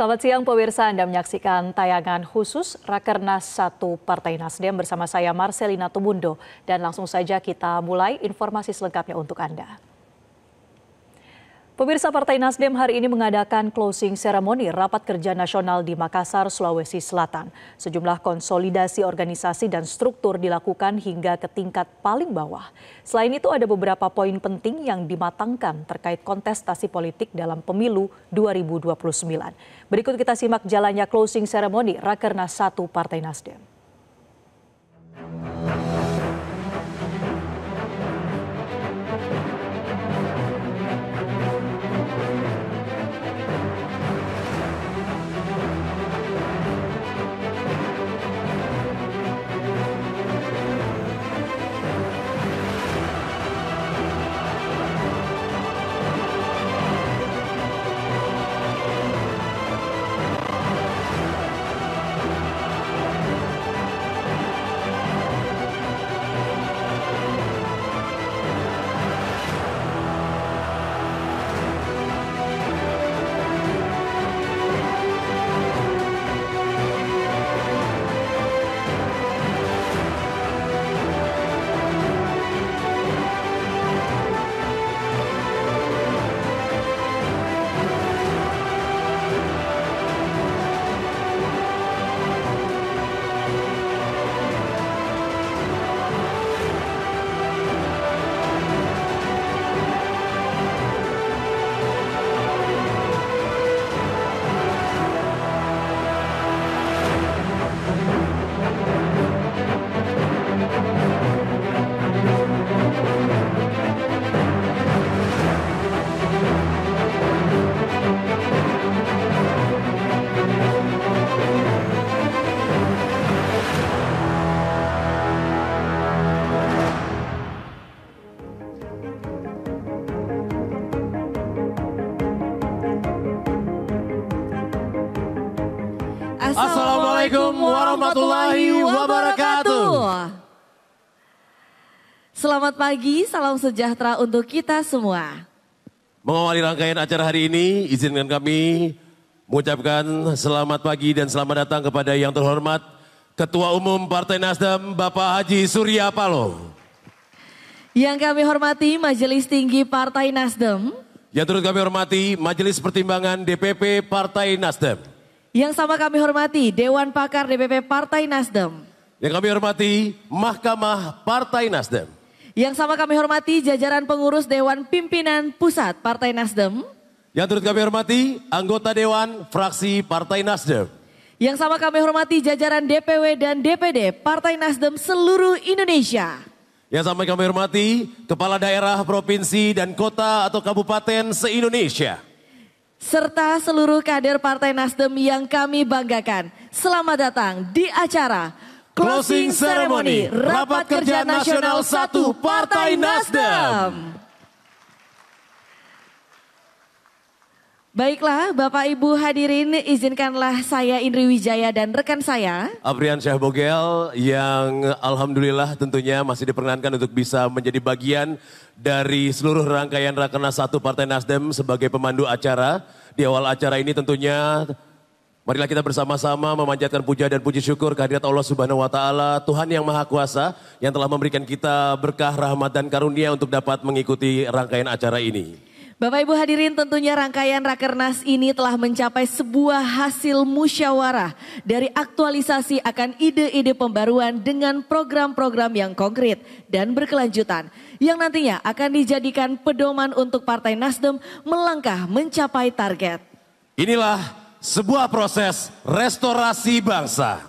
Selamat siang pemirsa, Anda menyaksikan tayangan khusus Rakernas 1 Partai Nasdem bersama saya Marcelina Tumundo. Dan langsung saja kita mulai informasi selengkapnya untuk Anda. Pemirsa, Partai Nasdem hari ini mengadakan closing ceremony Rapat Kerja Nasional di Makassar, Sulawesi Selatan. Sejumlah konsolidasi organisasi dan struktur dilakukan hingga ke tingkat paling bawah. Selain itu ada beberapa poin penting yang dimatangkan terkait kontestasi politik dalam pemilu 2029. Berikut kita simak jalannya closing ceremony Rakernas 1 Partai Nasdem. Assalamualaikum warahmatullahi wabarakatuh. Selamat pagi, salam sejahtera untuk kita semua. Mengawali rangkaian acara hari ini, izinkan kami mengucapkan selamat pagi dan selamat datang kepada yang terhormat Ketua Umum Partai Nasdem, Bapak Haji Surya Paloh. Yang kami hormati Majelis Tinggi Partai Nasdem. Yang turut kami hormati Majelis Pertimbangan DPP Partai Nasdem. Yang sama kami hormati Dewan Pakar DPP Partai Nasdem. Yang kami hormati Mahkamah Partai Nasdem. Yang sama kami hormati jajaran pengurus Dewan Pimpinan Pusat Partai Nasdem. Yang turut kami hormati anggota Dewan Fraksi Partai Nasdem. Yang sama kami hormati jajaran DPW dan DPD Partai Nasdem seluruh Indonesia. Yang sama kami hormati Kepala Daerah, Provinsi, dan Kota atau Kabupaten se-Indonesia. Serta seluruh kader Partai Nasdem yang kami banggakan. Selamat datang di acara Closing Ceremony Rapat Kerja Nasional 1 Partai Nasdem. Baiklah Bapak Ibu hadirin, izinkanlah saya Indri Wijaya dan rekan saya Abrian Syahbogel yang alhamdulillah tentunya masih diperkenankan untuk bisa menjadi bagian dari seluruh rangkaian Rakernas 1 Partai Nasdem sebagai pemandu acara. Di awal acara ini tentunya marilah kita bersama-sama memanjatkan puja dan puji syukur kehadirat Allah Subhanahu wa Ta'ala, Tuhan yang Maha Kuasa yang telah memberikan kita berkah, rahmat, dan karunia untuk dapat mengikuti rangkaian acara ini. Bapak Ibu hadirin, tentunya rangkaian Rakernas ini telah mencapai sebuah hasil musyawarah dari aktualisasi akan ide-ide pembaruan dengan program-program yang konkret dan berkelanjutan yang nantinya akan dijadikan pedoman untuk Partai Nasdem melangkah mencapai target. Inilah sebuah proses restorasi bangsa.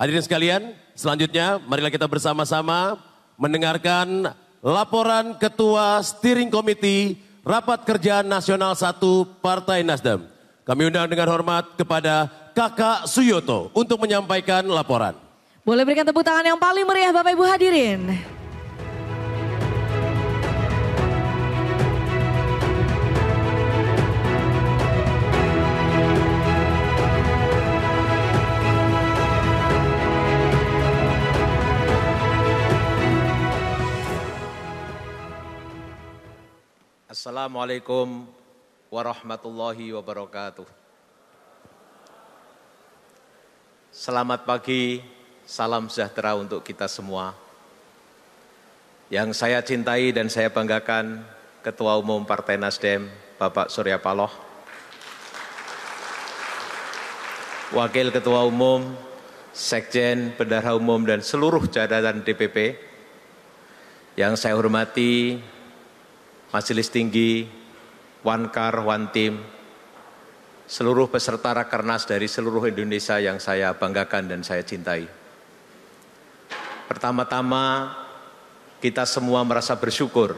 Hadirin sekalian, selanjutnya marilah kita bersama-sama mendengarkan laporan Ketua Steering Committee Rapat Kerja Nasional 1 Partai Nasdem. Kami undang dengan hormat kepada Kakak Suyoto untuk menyampaikan laporan. Boleh berikan tepuk tangan yang paling meriah Bapak Ibu hadirin. Assalamualaikum warahmatullahi wabarakatuh. Selamat pagi, salam sejahtera untuk kita semua. Yang saya cintai dan saya banggakan, Ketua Umum Partai Nasdem, Bapak Surya Paloh, Wakil Ketua Umum, Sekjen, Bendahara Umum, dan seluruh jajaran DPP. Yang saya hormati, Majelis Tinggi, Wankar, Wantim, seluruh peserta Rakernas dari seluruh Indonesia yang saya banggakan dan saya cintai. Pertama-tama, kita semua merasa bersyukur.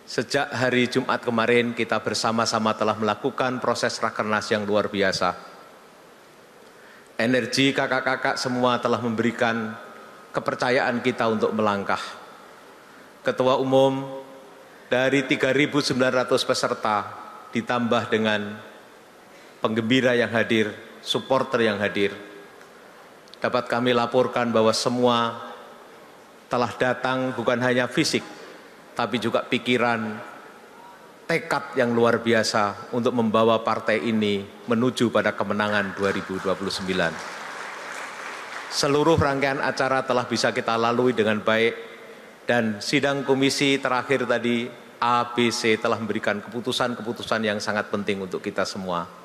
Sejak hari Jumat kemarin, kita bersama-sama telah melakukan proses Rakernas yang luar biasa. Energi kakak-kakak semua telah memberikan kepercayaan kita untuk melangkah. Ketua Umum, dari 3.900 peserta, ditambah dengan penggembira yang hadir, supporter yang hadir, dapat kami laporkan bahwa semua telah datang bukan hanya fisik, tapi juga pikiran, tekad yang luar biasa untuk membawa partai ini menuju pada kemenangan 2029. Seluruh rangkaian acara telah bisa kita lalui dengan baik, dan sidang komisi terakhir tadi, A, B, C, telah memberikan keputusan-keputusan yang sangat penting untuk kita semua.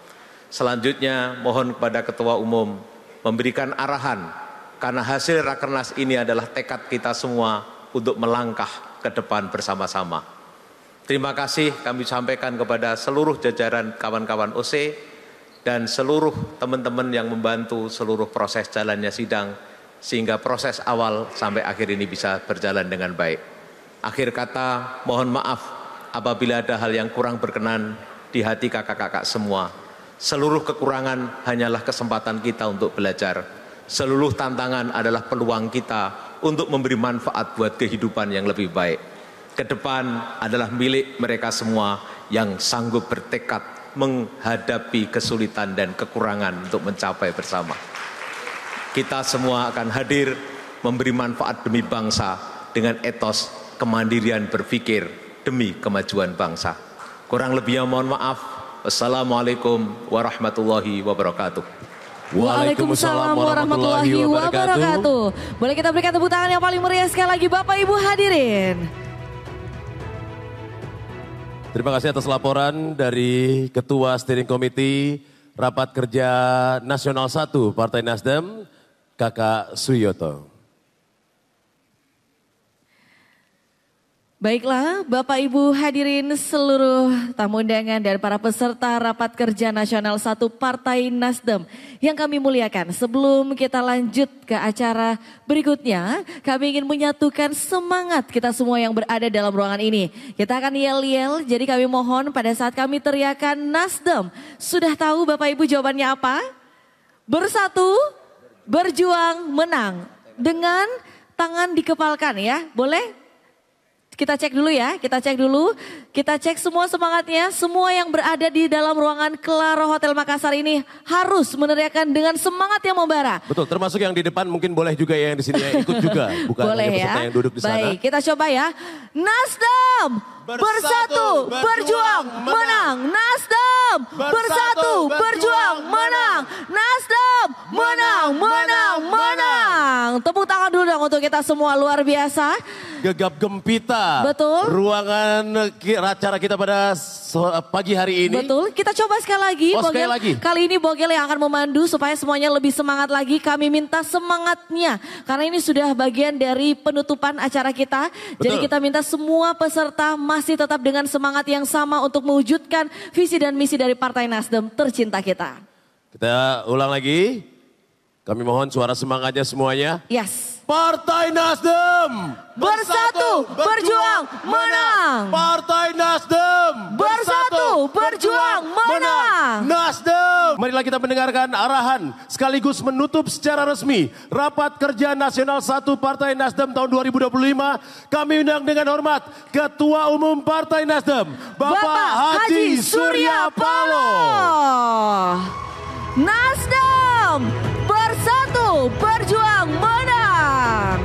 Selanjutnya mohon kepada Ketua Umum memberikan arahan, karena hasil Rakernas ini adalah tekad kita semua untuk melangkah ke depan bersama-sama. Terima kasih kami sampaikan kepada seluruh jajaran kawan-kawan OC dan seluruh teman-teman yang membantu seluruh proses jalannya sidang, sehingga proses awal sampai akhir ini bisa berjalan dengan baik. Akhir kata, mohon maaf apabila ada hal yang kurang berkenan di hati kakak-kakak semua. Seluruh kekurangan hanyalah kesempatan kita untuk belajar. Seluruh tantangan adalah peluang kita untuk memberi manfaat buat kehidupan yang lebih baik. Ke depan adalah milik mereka semua yang sanggup bertekad menghadapi kesulitan dan kekurangan untuk mencapai bersama. Kita semua akan hadir memberi manfaat demi bangsa dengan etos kemandirian berpikir demi kemajuan bangsa. Kurang lebihnya mohon maaf. Assalamualaikum warahmatullahi wabarakatuh. Waalaikumsalam warahmatullahi wabarakatuh. Boleh kita berikan tepuk tangan yang paling meriah sekali lagi Bapak Ibu hadirin. Terima kasih atas laporan dari Ketua Steering Committee Rapat Kerja Nasional 1 Partai Nasdem, Kakak Suyoto. Baiklah, Bapak Ibu hadirin seluruh tamu undangan dan para peserta Rapat Kerja Nasional 1 Partai Nasdem yang kami muliakan. Sebelum kita lanjut ke acara berikutnya, kami ingin menyatukan semangat kita semua yang berada dalam ruangan ini. Kita akan yel-yel, jadi kami mohon pada saat kami teriakan Nasdem, sudah tahu Bapak Ibu jawabannya apa? Bersatu, berjuang, menang. Dengan tangan dikepalkan ya, boleh? Kita cek dulu ya, kita cek semua semangatnya, semua yang berada di dalam ruangan Claro Hotel Makassar ini harus meneriakkan dengan semangat yang membara. Betul, termasuk yang di depan mungkin boleh juga yang di sini yang ikut juga, bukan boleh hanya peserta ya? yang duduk di sana. Baik, kita coba ya. Nasdem bersatu, berjuang, menang. Nasdem bersatu, berjuang, menang. Nasdem menang. Tepuk tangan dulu dong untuk kita semua, luar biasa. Gegap gempita. Betul. Ruangan acara kita pada pagi hari ini. Betul. Kita coba sekali lagi. Sekali lagi. Kali ini Bogel yang akan memandu supaya semuanya lebih semangat lagi. Kami minta semangatnya. Karena ini sudah bagian dari penutupan acara kita. Betul. Jadi kita minta semua peserta masih tetap dengan semangat yang sama untuk mewujudkan visi dan misi dari Partai Nasdem tercinta kita. Kita ulang lagi. Kami mohon suara semangatnya semuanya. Yes. Partai Nasdem bersatu, berjuang, menang. Partai Nasdem bersatu, berjuang, menang. Nasdem. Marilah kita mendengarkan arahan sekaligus menutup secara resmi Rapat Kerja Nasional 1 Partai Nasdem tahun 2025. Kami undang dengan hormat Ketua Umum Partai Nasdem, Bapak Haji Surya Paloh. Nasdem bersatu, berjuang, menang.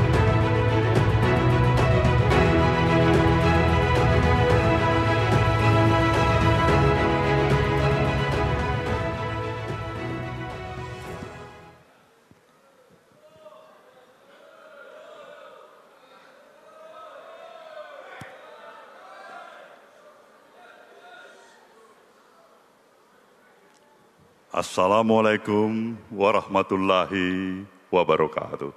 Assalamualaikum warahmatullahi wabarakatuh.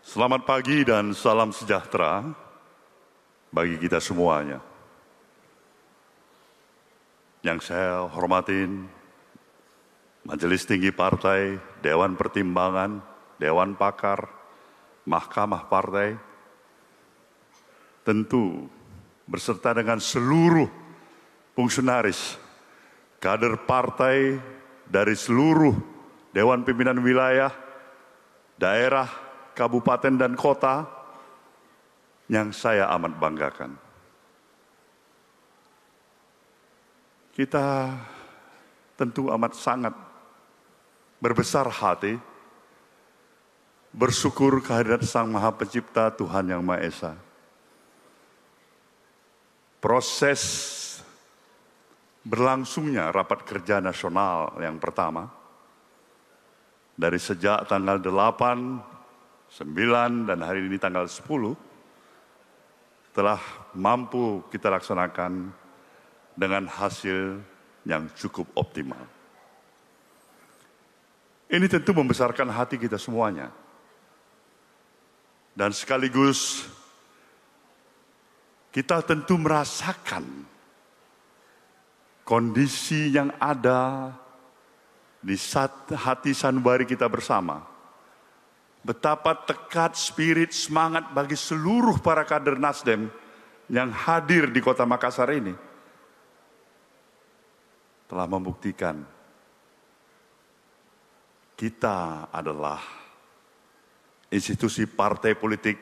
Selamat pagi dan salam sejahtera bagi kita semuanya. Yang saya hormatin Majelis Tinggi Partai, Dewan Pertimbangan, Dewan Pakar, Mahkamah Partai, tentu beserta dengan seluruh fungsionaris, kader partai dari seluruh Dewan Pimpinan Wilayah, daerah, kabupaten dan kota yang saya amat banggakan. Kita tentu amat sangat berbesar hati, bersyukur kehadirat Sang Maha Pencipta Tuhan Yang Maha Esa. Proses berlangsungnya rapat kerja nasional yang pertama, dari sejak tanggal 8, 9, dan hari ini tanggal 10, telah mampu kita laksanakan dengan hasil yang cukup optimal. Ini tentu membesarkan hati kita semuanya. Dan sekaligus kita tentu merasakan kondisi yang ada di hati sanubari kita bersama. Betapa tekat spirit semangat bagi seluruh para kader Nasdem yang hadir di Kota Makassar ini telah membuktikan kita adalah institusi partai politik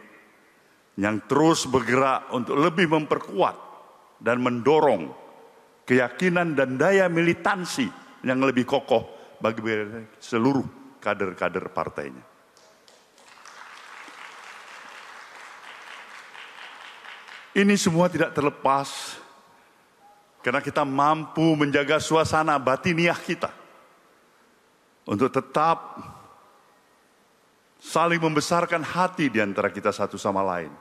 yang terus bergerak untuk lebih memperkuat dan mendorong keyakinan dan daya militansi yang lebih kokoh bagi seluruh kader-kader partainya. Ini semua tidak terlepas karena kita mampu menjaga suasana batiniah kita untuk tetap saling membesarkan hati di antara kita satu sama lain.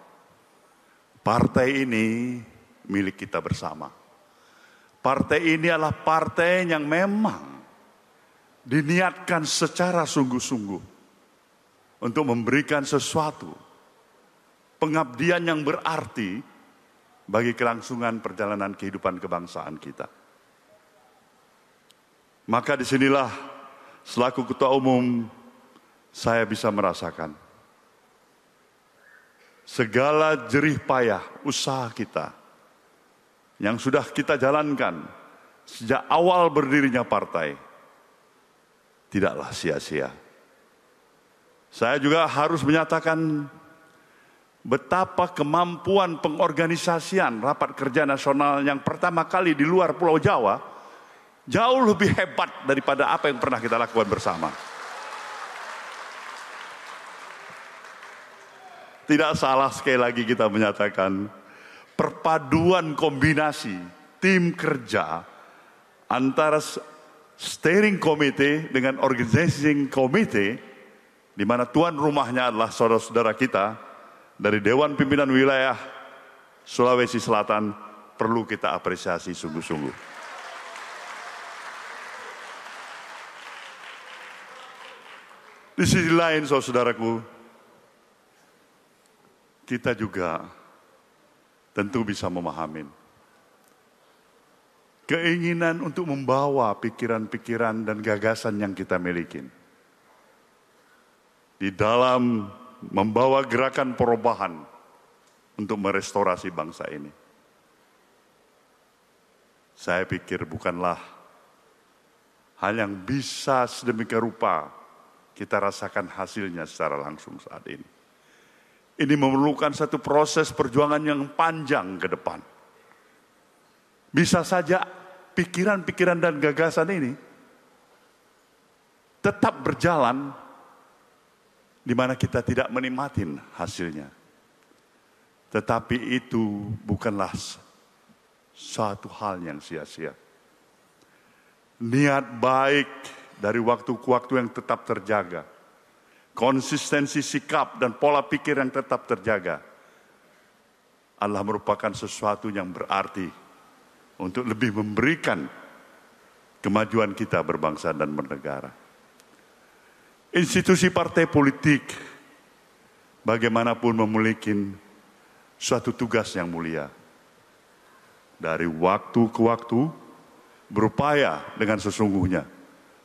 Partai ini milik kita bersama. Partai ini adalah partai yang memang diniatkan secara sungguh-sungguh untuk memberikan sesuatu, pengabdian yang berarti bagi kelangsungan perjalanan kehidupan kebangsaan kita. Maka disinilah selaku Ketua Umum saya bisa merasakan segala jerih payah usaha kita yang sudah kita jalankan sejak awal berdirinya partai tidaklah sia-sia. Saya juga harus menyatakan betapa kemampuan pengorganisasian rapat kerja nasional yang pertama kali di luar Pulau Jawa jauh lebih hebat daripada apa yang pernah kita lakukan bersama. Tidak salah sekali lagi kita menyatakan perpaduan kombinasi tim kerja antara steering committee dengan organizing committee, di mana tuan rumahnya adalah saudara-saudara kita dari Dewan Pimpinan Wilayah Sulawesi Selatan, perlu kita apresiasi sungguh-sungguh. Di sisi lain, saudaraku, kita juga tentu bisa memahami keinginan untuk membawa pikiran-pikiran dan gagasan yang kita miliki di dalam membawa gerakan perubahan untuk merestorasi bangsa ini. Saya pikir bukanlah hal yang bisa sedemikian rupa kita rasakan hasilnya secara langsung saat ini. Ini memerlukan satu proses perjuangan yang panjang ke depan. Bisa saja pikiran-pikiran dan gagasan ini tetap berjalan di mana kita tidak menikmati hasilnya. Tetapi itu bukanlah suatu hal yang sia-sia. Niat baik dari waktu ke waktu yang tetap terjaga. Konsistensi sikap dan pola pikir yang tetap terjaga adalah merupakan sesuatu yang berarti untuk lebih memberikan kemajuan kita berbangsa dan bernegara. Institusi partai politik bagaimanapun memiliki suatu tugas yang mulia. Dari waktu ke waktu berupaya dengan sesungguhnya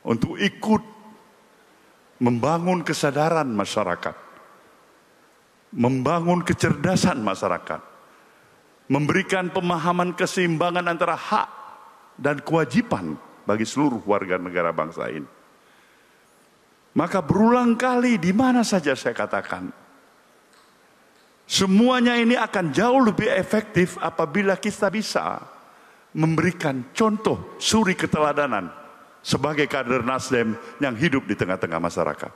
untuk ikut membangun kesadaran masyarakat, membangun kecerdasan masyarakat, memberikan pemahaman keseimbangan antara hak dan kewajiban bagi seluruh warga negara bangsa ini. Maka berulang kali di mana saja saya katakan, semuanya ini akan jauh lebih efektif apabila kita bisa memberikan contoh suri keteladanan sebagai kader Nasdem yang hidup di tengah-tengah masyarakat.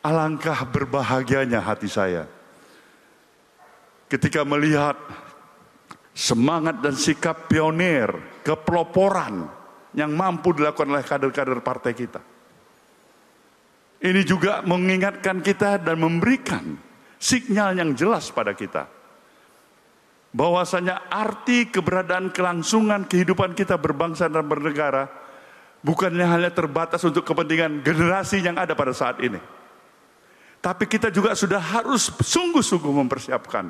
Alangkah berbahagianya hati saya ketika melihat semangat dan sikap pionir, kepeloporan yang mampu dilakukan oleh kader-kader partai kita. Ini juga mengingatkan kita dan memberikan sinyal yang jelas pada kita bahwasanya arti keberadaan kelangsungan kehidupan kita berbangsa dan bernegara bukannya hanya terbatas untuk kepentingan generasi yang ada pada saat ini. Tapi kita juga sudah harus sungguh-sungguh mempersiapkan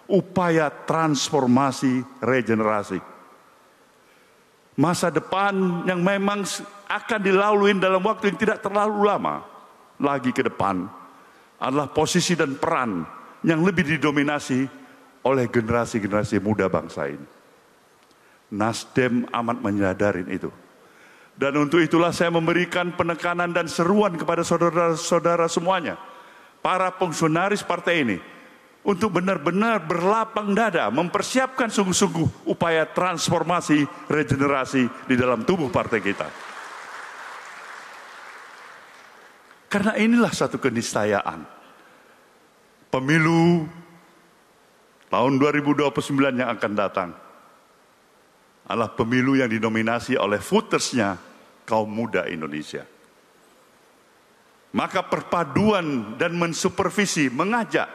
upaya transformasi regenerasi. Masa depan yang memang akan dilalui dalam waktu yang tidak terlalu lama lagi ke depan adalah posisi dan peran yang lebih didominasi oleh generasi-generasi muda bangsa ini. Nasdem amat menyadari itu. Dan untuk itulah saya memberikan penekanan dan seruan kepada saudara-saudara semuanya, para fungsionaris partai ini, untuk benar-benar berlapang dada, mempersiapkan sungguh-sungguh upaya transformasi, regenerasi di dalam tubuh partai kita. Karena inilah satu keniscayaan. Pemilu tahun 2029 yang akan datang adalah pemilu yang didominasi oleh votersnya kaum muda Indonesia. Maka perpaduan dan mensupervisi, mengajak,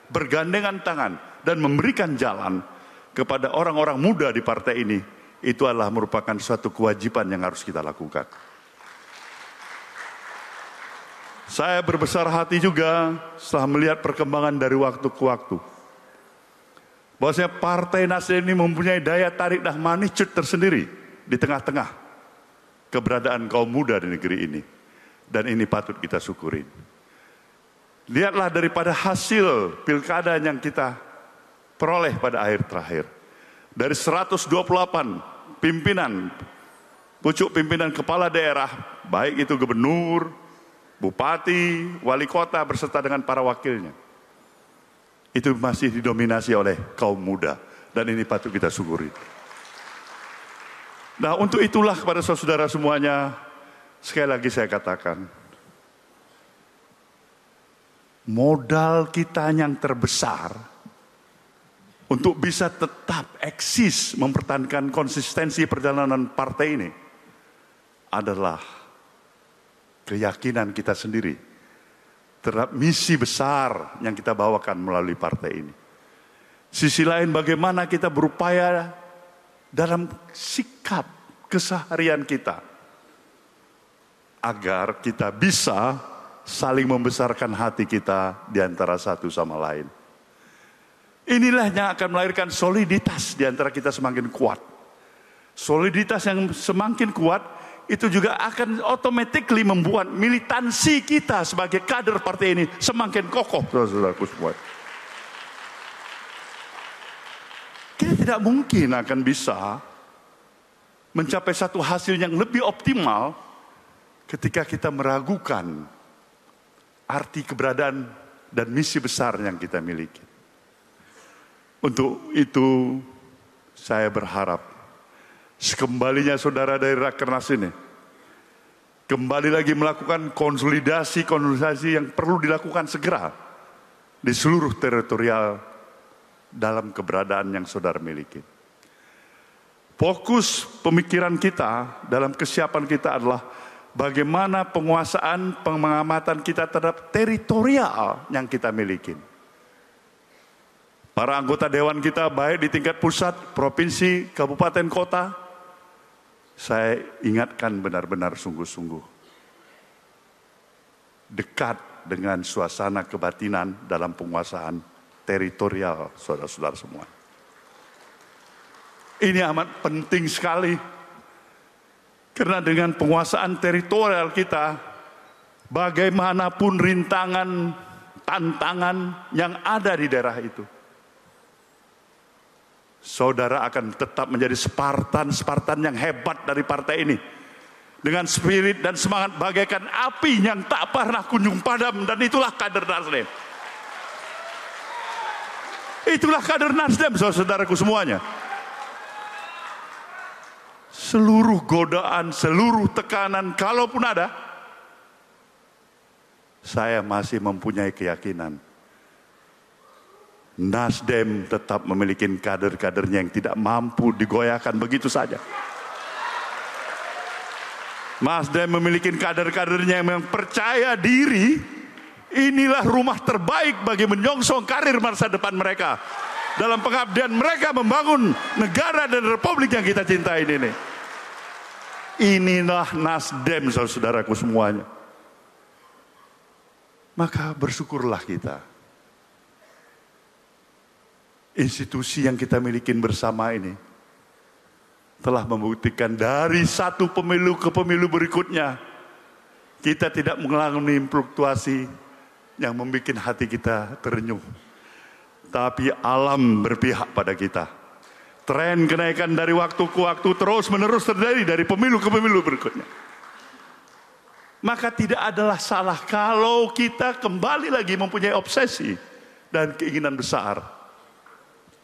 bergandengan tangan dan memberikan jalan kepada orang-orang muda di partai ini, itu adalah merupakan suatu kewajiban yang harus kita lakukan. Saya berbesar hati juga setelah melihat perkembangan dari waktu ke waktu, bahwasanya Partai Nasdem ini mempunyai daya tarik dan magnitude tersendiri di tengah-tengah keberadaan kaum muda di negeri ini. Dan ini patut kita syukurin. Lihatlah daripada hasil pilkada yang kita peroleh pada akhir terakhir. Dari 128 pimpinan, pucuk pimpinan kepala daerah, baik itu gubernur, bupati, wali kota beserta dengan para wakilnya, itu masih didominasi oleh kaum muda. Dan ini patut kita syukuri. Nah, untuk itulah kepada saudara semuanya, sekali lagi saya katakan, modal kita yang terbesar untuk bisa tetap eksis mempertahankan konsistensi perjalanan partai ini adalah keyakinan kita sendiri terhadap misi besar yang kita bawakan melalui partai ini. Sisi lain bagaimana kita berupaya dalam sikap keseharian kita agar kita bisa saling membesarkan hati kita di antara satu sama lain. Inilah yang akan melahirkan soliditas di antara kita semakin kuat. Soliditas yang semakin kuat itu juga akan automatically membuat militansi kita sebagai kader partai ini semakin kokoh, saudaraku semua. Kita tidak mungkin akan bisa mencapai satu hasil yang lebih optimal ketika kita meragukan arti keberadaan dan misi besar yang kita miliki. Untuk itu saya berharap sekembalinya saudara dari Rakernas ini kembali lagi melakukan konsolidasi yang perlu dilakukan segera di seluruh teritorial dalam keberadaan yang saudara miliki. Fokus pemikiran kita dalam kesiapan kita adalah bagaimana penguasaan pengamatan kita terhadap teritorial yang kita miliki. para anggota dewan kita baik di tingkat pusat, provinsi, kabupaten, kota, saya ingatkan benar-benar sungguh-sungguh dekat dengan suasana kebatinan dalam penguasaan teritorial saudara-saudara semua. Ini amat penting sekali karena dengan penguasaan teritorial kita, bagaimanapun rintangan, tantangan yang ada di daerah itu, saudara akan tetap menjadi Spartan yang hebat dari partai ini. Dengan spirit dan semangat bagaikan api yang tak pernah kunjung padam. Dan itulah kader Nasdem. Itulah kader Nasdem, saudaraku semuanya. Seluruh godaan, seluruh tekanan, kalaupun ada, saya masih mempunyai keyakinan Nasdem tetap memiliki kader-kadernya yang tidak mampu digoyahkan begitu saja. Nasdem memiliki kader-kadernya yang percaya diri. Inilah rumah terbaik bagi menyongsong karir masa depan mereka dalam pengabdian mereka membangun negara dan republik yang kita cintai ini. Inilah Nasdem, saudaraku semuanya. Maka bersyukurlah kita. Institusi yang kita miliki bersama ini telah membuktikan dari satu pemilu ke pemilu berikutnya, kita tidak mengalami fluktuasi yang membuat hati kita terenyuh. Tapi alam berpihak pada kita. Tren kenaikan dari waktu ke waktu terus menerus terjadi dari pemilu ke pemilu berikutnya. Maka tidak adalah salah kalau kita kembali lagi mempunyai obsesi dan keinginan besar.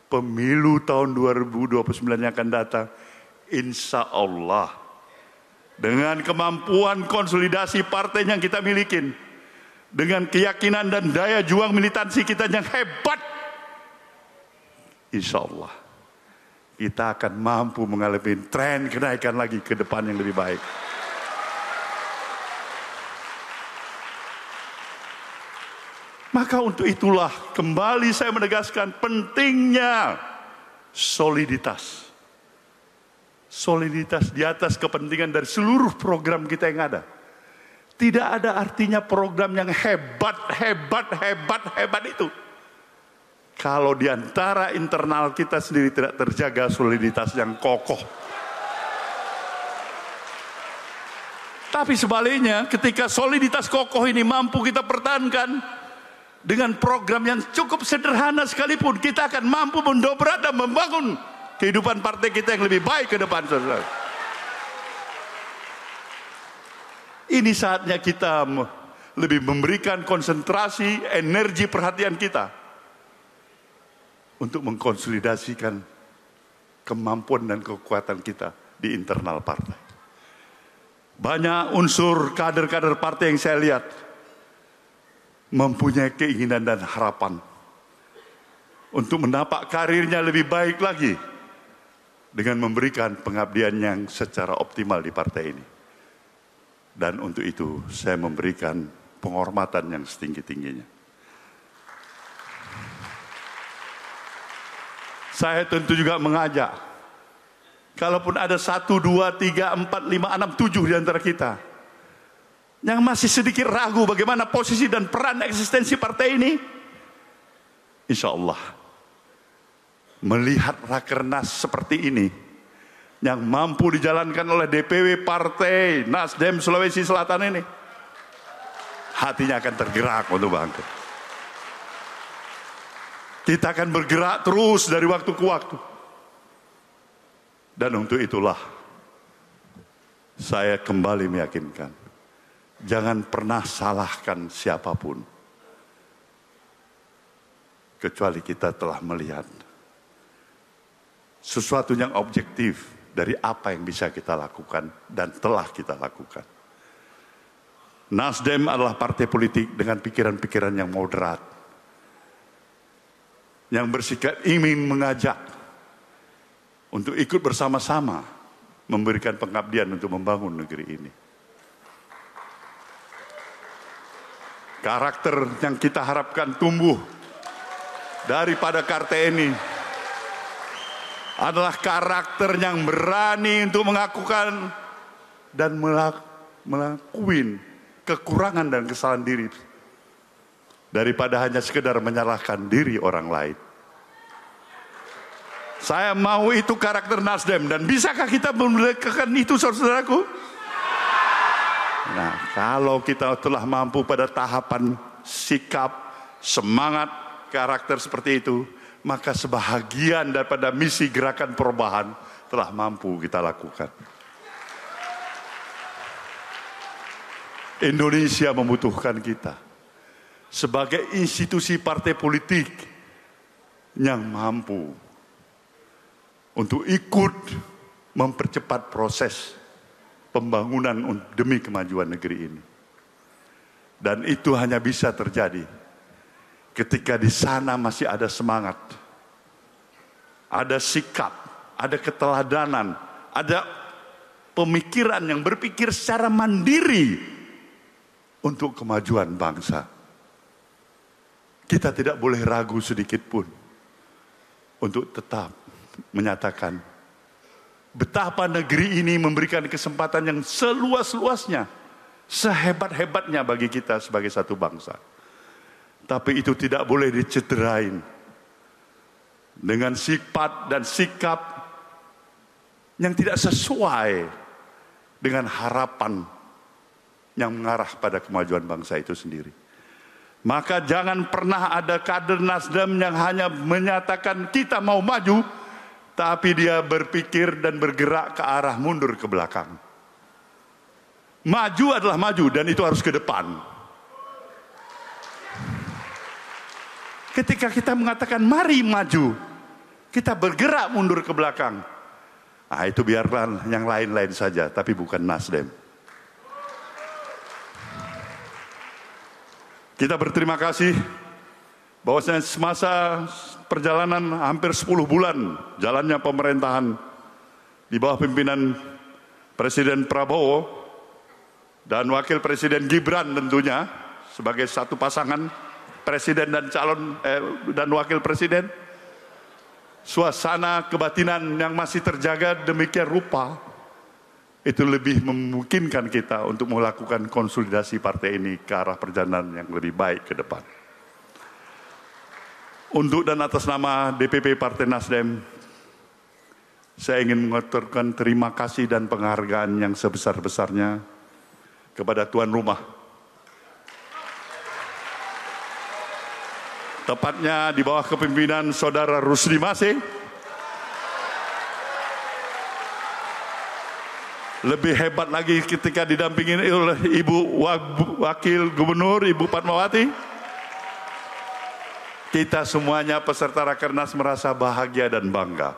Pemilu tahun 2029 yang akan datang, insya Allah dengan kemampuan konsolidasi partai yang kita miliki, dengan keyakinan dan daya juang militansi kita yang hebat, insya Allah kita akan mampu mengalami tren kenaikan lagi ke depan yang lebih baik. Maka untuk itulah kembali saya menegaskan pentingnya soliditas. Soliditas di atas kepentingan dari seluruh program kita yang ada. Tidak ada artinya program yang hebat itu kalau di antara internal kita sendiri tidak terjaga soliditas yang kokoh. Tapi sebaliknya, ketika soliditas kokoh ini mampu kita pertahankan dengan program yang cukup sederhana sekalipun, kita akan mampu mendobrak dan membangun kehidupan partai kita yang lebih baik ke depan, saudara. Ini saatnya kita lebih memberikan konsentrasi, energi, perhatian kita untuk mengkonsolidasikan kemampuan dan kekuatan kita di internal partai. Banyak unsur kader-kader partai yang saya lihat mempunyai keinginan dan harapan untuk mendapat karirnya lebih baik lagi dengan memberikan pengabdian yang secara optimal di partai ini. Dan untuk itu saya memberikan penghormatan yang setinggi-tingginya. Saya tentu juga mengajak, kalaupun ada 1, 2, 3, 4, 5, 6, 7 di antara kita yang masih sedikit ragu bagaimana posisi dan peran eksistensi partai ini, insya Allah melihat Rakernas seperti ini yang mampu dijalankan oleh DPW Partai Nasdem Sulawesi Selatan ini, hatinya akan tergerak untuk bangkit. Kita akan bergerak terus dari waktu ke waktu. Dan untuk itulah saya kembali meyakinkan, jangan pernah salahkan siapapun kecuali kita telah melihat sesuatu yang objektif dari apa yang bisa kita lakukan dan telah kita lakukan. Nasdem adalah partai politik dengan pikiran-pikiran yang moderat, yang bersikap ingin mengajak untuk ikut bersama-sama memberikan pengabdian untuk membangun negeri ini. Karakter yang kita harapkan tumbuh daripada Kartini adalah karakter yang berani untuk mengakukan dan melakukan kekurangan dan kesalahan diri daripada hanya sekedar menyalahkan diri orang lain. Saya mau itu karakter Nasdem, dan bisakah kita memerdekakan itu, saudaraku? Nah, kalau kita telah mampu pada tahapan sikap, semangat, karakter seperti itu, maka sebahagian daripada misi gerakan perubahan telah mampu kita lakukan. Indonesia membutuhkan kita sebagai institusi partai politik yang mampu untuk ikut mempercepat proses pembangunan demi kemajuan negeri ini. Dan itu hanya bisa terjadi ketika di sana masih ada semangat, ada sikap, ada keteladanan, ada pemikiran yang berpikir secara mandiri untuk kemajuan bangsa. Kita tidak boleh ragu sedikit pun untuk tetap menyatakan betapa negeri ini memberikan kesempatan yang seluas-luasnya, sehebat-hebatnya bagi kita sebagai satu bangsa. Tapi itu tidak boleh dicederain dengan sifat dan sikap yang tidak sesuai dengan harapan yang mengarah pada kemajuan bangsa itu sendiri. Maka jangan pernah ada kader Nasdem yang hanya menyatakan kita mau maju, tapi dia berpikir dan bergerak ke arah mundur ke belakang. Maju adalah maju, dan itu harus ke depan. Ketika kita mengatakan mari maju, kita bergerak mundur ke belakang. Nah, itu biarlah yang lain-lain saja, tapi bukan Nasdem. Kita berterima kasih bahwasanya semasa perjalanan hampir 10 bulan jalannya pemerintahan di bawah pimpinan Presiden Prabowo dan Wakil Presiden Gibran tentunya sebagai satu pasangan presiden dan calon dan wakil presiden, suasana kebatinan yang masih terjaga demikian rupa itu lebih memungkinkan kita untuk melakukan konsolidasi partai ini ke arah perjalanan yang lebih baik ke depan. Untuk dan atas nama DPP Partai Nasdem, saya ingin mengucapkan terima kasih dan penghargaan yang sebesar-besarnya kepada tuan rumah. Tepatnya di bawah kepemimpinan Saudara Rusdi Masih. Lebih hebat lagi ketika didampingi oleh Ibu Wakil Gubernur, Ibu Fatmawati. Kita semuanya peserta Rakernas merasa bahagia dan bangga.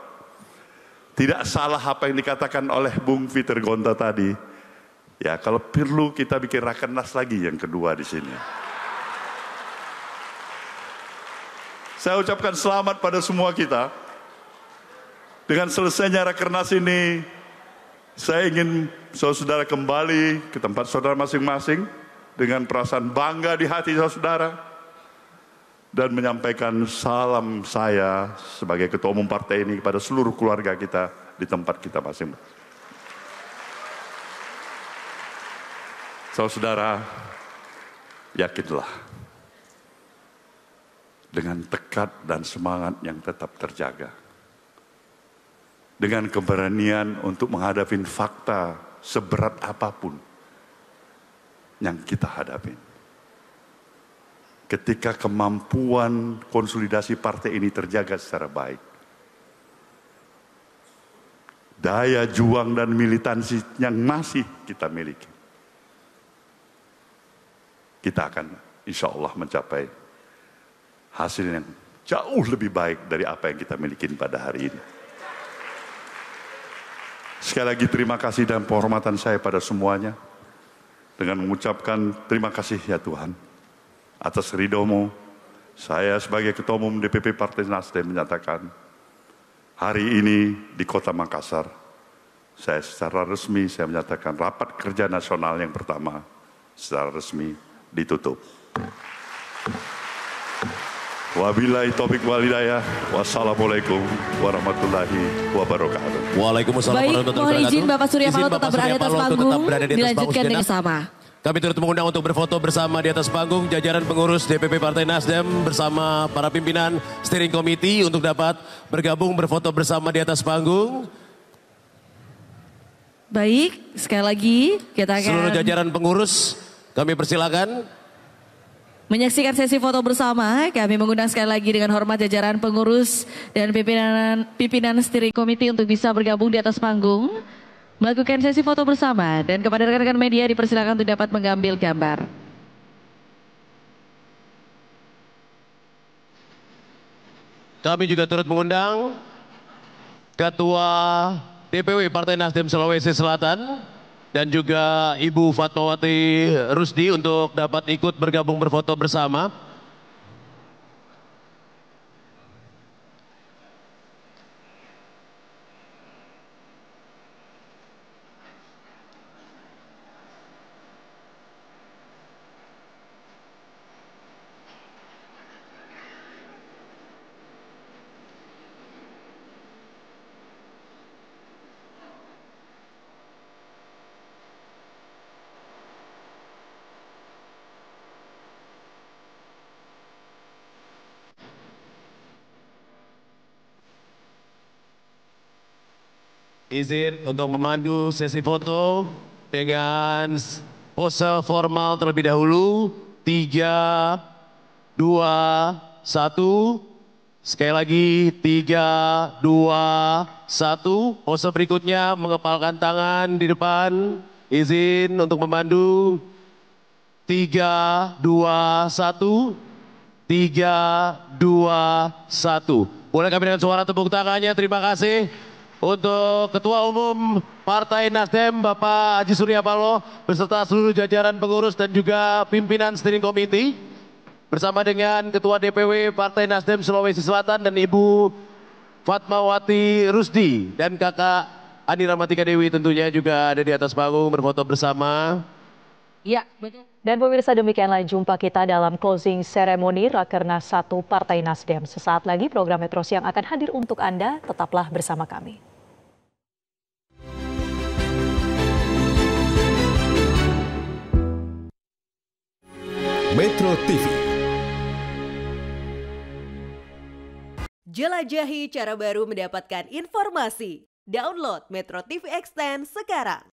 Tidak salah apa yang dikatakan oleh Bung Peter Gonta tadi. Ya, kalau perlu kita bikin Rakernas lagi yang kedua di sini. Saya ucapkan selamat pada semua kita. Dengan selesainya Rakernas ini, saya ingin saudara kembali ke tempat saudara masing-masing dengan perasaan bangga di hati saudara. Dan menyampaikan salam saya sebagai Ketua Umum Partai ini kepada seluruh keluarga kita di tempat kita masing-masing. Saudara, yakinlah dengan tekad dan semangat yang tetap terjaga, dengan keberanian untuk menghadapi fakta seberat apapun yang kita hadapi. Ketika kemampuan konsolidasi partai ini terjaga secara baik, daya juang dan militansi yang masih kita miliki, kita akan insya Allah mencapai hasil yang jauh lebih baik dari apa yang kita miliki pada hari ini. Sekali lagi terima kasih dan penghormatan saya pada semuanya, dengan mengucapkan terima kasih ya Tuhan. Atas ridhomu, saya sebagai Ketua Umum DPP Partai Nasdem menyatakan, hari ini di Kota Makassar, saya secara resmi saya menyatakan rapat kerja nasional yang pertama secara resmi ditutup. Wabillahi taufik wal hidayah. Wassalamualaikum warahmatullahi wabarakatuh. Waalaikumsalam Baik, warahmatullahi mohon wabarakatuh. izin Bapak Surya Paloh tetap berada di atas panggung. Dilanjutkan dengan sama. Kami turut mengundang untuk berfoto bersama di atas panggung jajaran pengurus DPP Partai Nasdem bersama para pimpinan steering committee untuk dapat bergabung berfoto bersama di atas panggung. Baik, sekali lagi kita akan Seluruh jajaran pengurus kami persilakan. menyaksikan sesi foto bersama. Kami mengundang sekali lagi dengan hormat jajaran pengurus dan pimpinan steering committee untuk bisa bergabung di atas panggung. Melakukan sesi foto bersama dan kepada rekan-rekan media dipersilakan untuk dapat mengambil gambar. Kami juga turut mengundang Ketua DPW Partai Nasdem Sulawesi Selatan dan juga Ibu Fatmawati Rusdi untuk dapat ikut bergabung berfoto bersama. Izin untuk memandu sesi foto dengan pose formal terlebih dahulu. 3, 2, 1. Sekali lagi 3, 2, 1. Pose berikutnya mengepalkan tangan di depan. Izin untuk memandu. 3, 2, 1. 3, 2, 1. Boleh kami dengan suara tepuk tangannya, terima kasih. Untuk Ketua Umum Partai Nasdem Bapak Haji Surya Paloh beserta seluruh jajaran pengurus dan juga pimpinan steering committee bersama dengan Ketua DPW Partai Nasdem Sulawesi Selatan dan Ibu Fatmawati Rusdi dan Kakak Ani Rahmatika Dewi tentunya juga ada di atas panggung berfoto bersama. Ya, betul. Dan pemirsa, demikianlah jumpa kita dalam closing ceremony Rakernas 1 Partai Nasdem. Sesaat lagi program Metro Siang akan hadir untuk Anda, tetaplah bersama kami. Metro TV. Jelajahi cara baru mendapatkan informasi. Download Metro TV Extend sekarang.